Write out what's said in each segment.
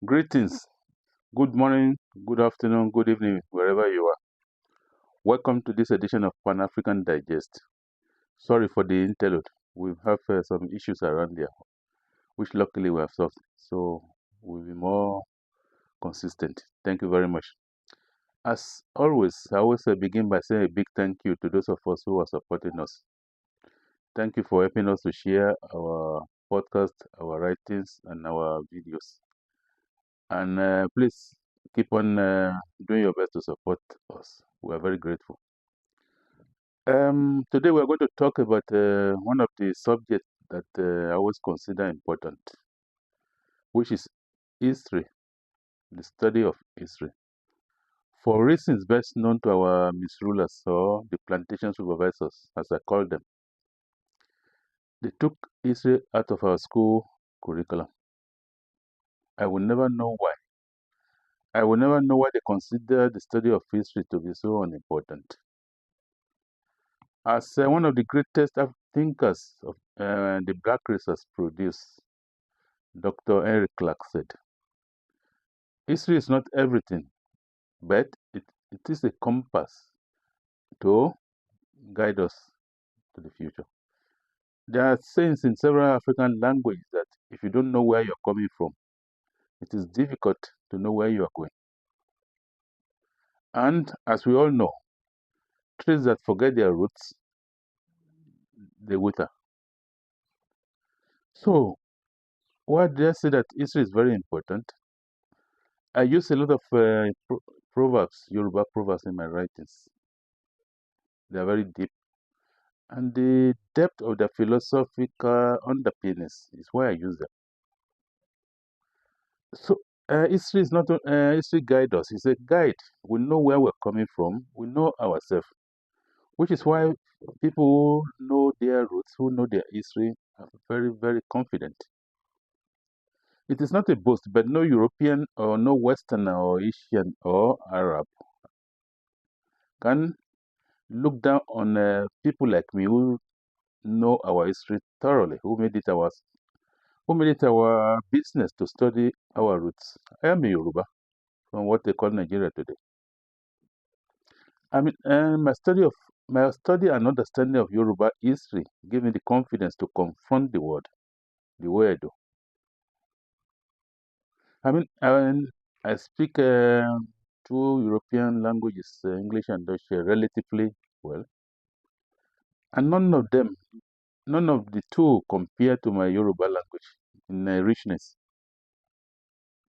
Greetings, good morning, good afternoon, good evening, wherever you are. Welcome to this edition of Pan African Digest. Sorry for the interlude. We have some issues around there, which luckily we have solved. So we'll be more consistent. Thank you very much. As always, I always begin by saying a big thank you to those of us who are supporting us. Thank you for helping us to share our podcast, our writings, and our videos. And please keep on doing your best to support us. We are very grateful. Today we're going to talk about one of the subjects that I always consider important, which is history, the study of history. For reasons best known to our misrulers or the plantation supervisors, as I call them, they took history out of our school curriculum. I will never know why. I will never know why they consider the study of history to be so unimportant. As one of the greatest thinkers of the black race has produced, Dr. Henry Clark said, history is not everything, but it is a compass to guide us to the future. There are sayings in several African languages that if you don't know where you're coming from, it is difficult to know where you are going. And as we all know, trees that forget their roots, they wither. So, why did I say that history is very important? I use a lot of proverbs, Yoruba proverbs in my writings. They are very deep. And the depth of the philosophical underpinnings is why I use them. So history is not history guide us. It's a guide. We know where we're coming from. We know ourselves, which is why people who know their roots, who know their history, are very confident. It is not a boast, but no European or no Westerner or Asian or Arab can look down on people like me who know our history thoroughly, who made it our business to study our roots. I am a Yoruba from what they call Nigeria today. I mean, my study and understanding of Yoruba history gave me the confidence to confront the world the way I do. I speak two European languages, English and Dutch, relatively well, and none of the two compare to my Yoruba language in richness,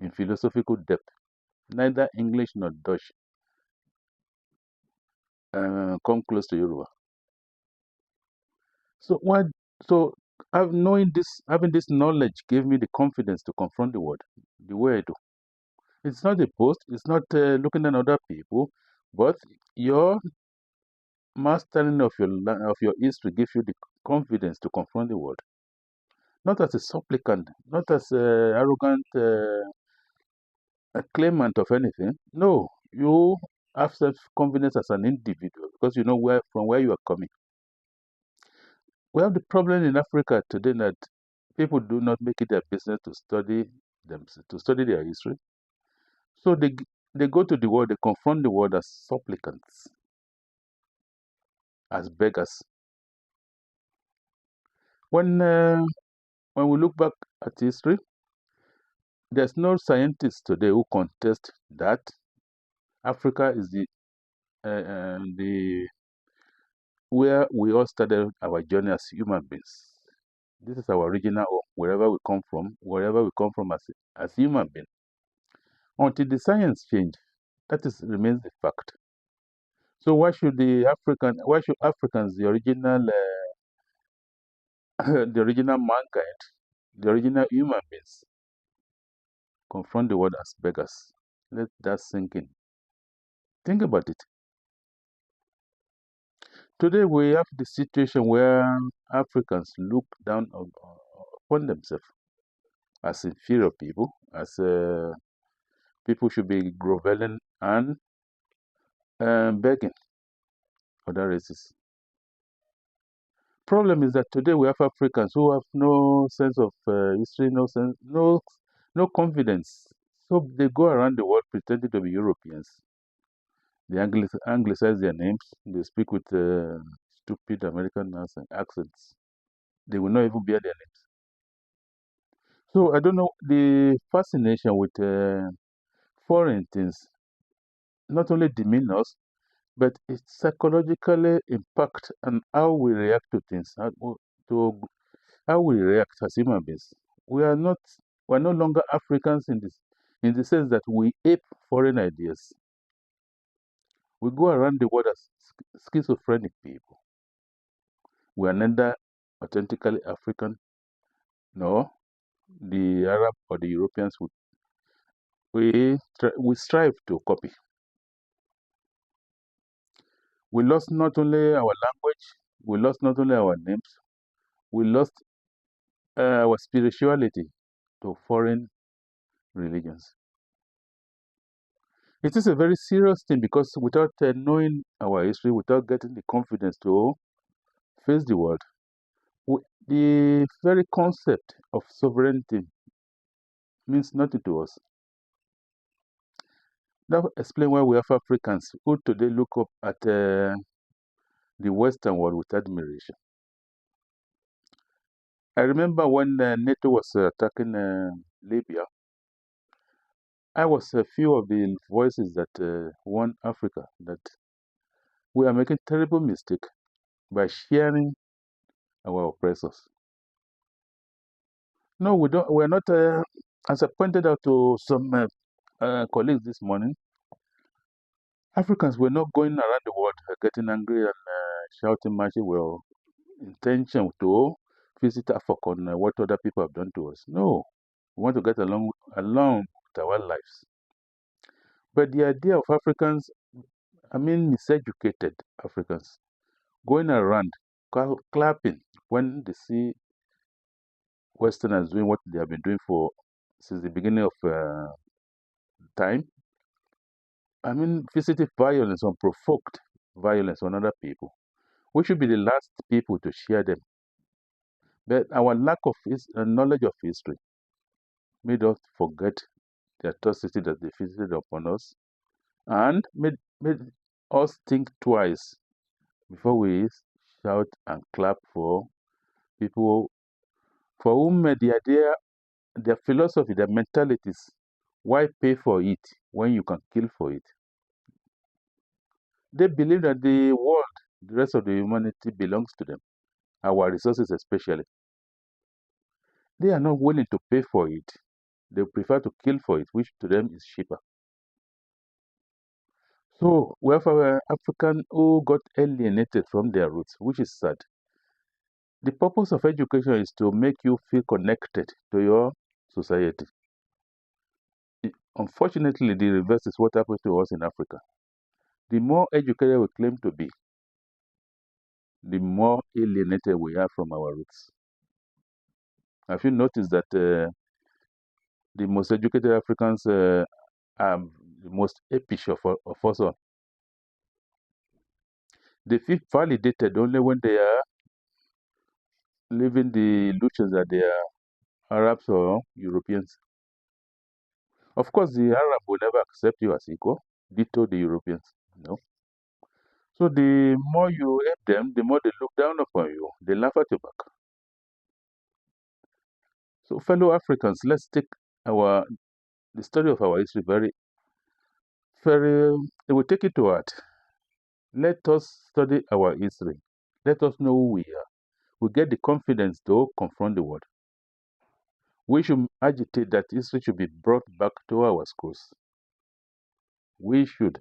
in philosophical depth. Neither English nor Dutch come close to Yoruba. So what? So having this knowledge gave me the confidence to confront the world the way I do. It's not a boast. It's not looking at other people, but your mastering of your history gives you the confidence to confront the world. Not as a supplicant, not as a arrogant a claimant of anything. No, you have self confidence as an individual because you know where you are coming. We have the problem in Africa today that people do not make it their business to study to study their history. So they go to the world, they confront the world as supplicants, as beggars. When uh, when we look back at history, there's no scientist today who contest that Africa is the where we all started our journey as human beings. This is our original home, wherever we come from, wherever we come from as human beings. Until the science change, that is remains the fact. So why should Africans, the original, the original mankind, the original human beings, confront the world as beggars? Let that sink in. Think about it. Today we have the situation where Africans look down upon themselves as inferior people, as people should be groveling and begging other races. Problem is that today we have Africans who have no sense of history, no confidence. So they go around the world pretending to be Europeans. They anglicize their names. They speak with stupid American accents. They will not even bear their names. So I don't know, the fascination with foreign things not only demean us, but it psychologically impact on how we react to things, to how we react as human beings. We are not, we are no longer Africans in the sense that we ape foreign ideas. We go around the world as schizophrenic people. We are neither authentically African nor the Arab or the Europeans we strive to copy. We lost not only our language, we lost not only our names, we lost our spirituality to foreign religions. It is a very serious thing because without knowing our history, without getting the confidence to face the world, the very concept of sovereignty means nothing to us. That explains why we have Africans who today look up at the Western world with admiration. I remember when NATO was attacking Libya, I was a few of the voices that warned Africa that we are making terrible mistake by sharing our oppressors. No, we don't. We're not. As I pointed out to some colleagues this morning, Africans were not going around the world getting angry and shouting matches with intention to visit Africa on what other people have done to us. No, we want to get along with our lives. But the idea of Africans, I mean, miseducated Africans, going around clapping when they see Westerners doing what they have been doing for since the beginning of time. I mean, visiting violence, unprovoked violence on other people. We should be the last people to share them. But our lack of knowledge of history made us forget the atrocity that they visited upon us and made us think twice before we shout and clap for people for whom the idea, their philosophy, their mentalities, why pay for it when you can kill for it? They believe that the world, the rest of the humanity belongs to them, our resources especially. They are not willing to pay for it. They prefer to kill for it, which to them is cheaper. So we have our African who got alienated from their roots, which is sad. The purpose of education is to make you feel connected to your society. Unfortunately, the reverse is what happens to us in Africa. The more educated we claim to be, the more alienated we are from our roots. Have you noticed that the most educated Africans are the most apish of us all? They feel validated only when they are living the illusions that they are Arabs or Europeans. Of course, the Arab will never accept you as equal, ditto the Europeans. No. So the more you help them, the more they look down upon you. They laugh at your back. So, fellow Africans, let's take the study of our history we take it to heart. Let us study our history. Let us know who we are. We get the confidence to confront the world. We should agitate that history should be brought back to our schools. We should.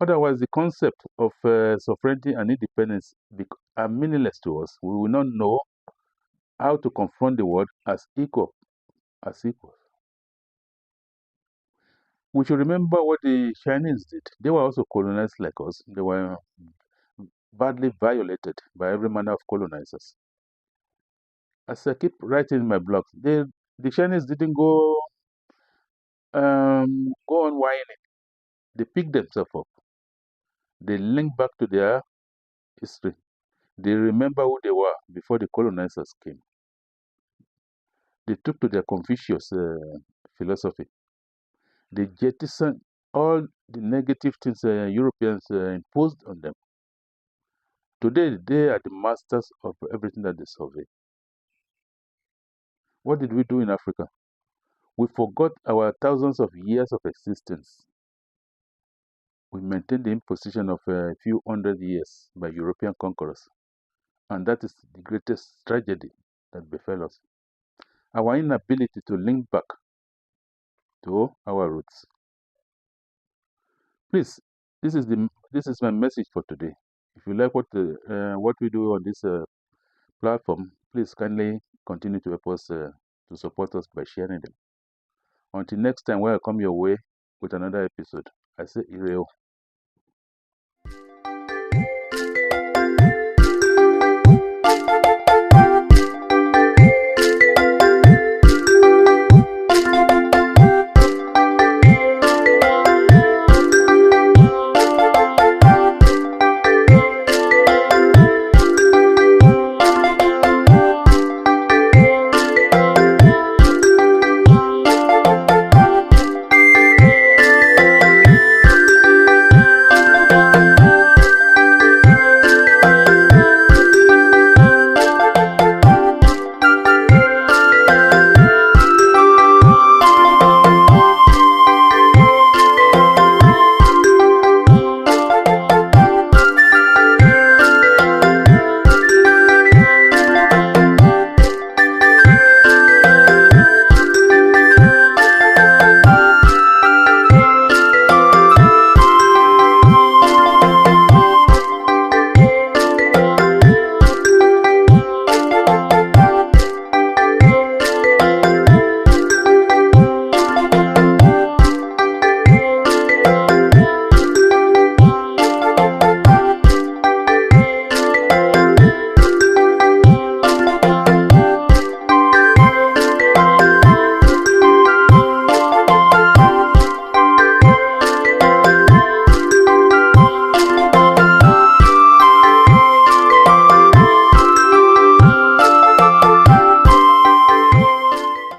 Otherwise, the concept of sovereignty and independence are meaningless to us. We will not know how to confront the world as equals. We should remember what the Chinese did. They were also colonized like us. They were badly violated by every manner of colonizers. As I keep writing in my blog, the Chinese didn't go on whining. They picked themselves up. They linked back to their history. They remember who they were before the colonizers came. They took to their Confucius philosophy. They jettisoned all the negative things Europeans imposed on them. Today, they are the masters of everything that they survey. What did we do in Africa? We forgot our thousands of years of existence. We maintained the imposition of a few hundred years by European conquerors. And that is the greatest tragedy that befell us. Our inability to link back to our roots. Please, this is my message for today. If you like what we do on this platform, please kindly continue to help us to support us by sharing them. Until next time, when I come your way with another episode, I say Ireo.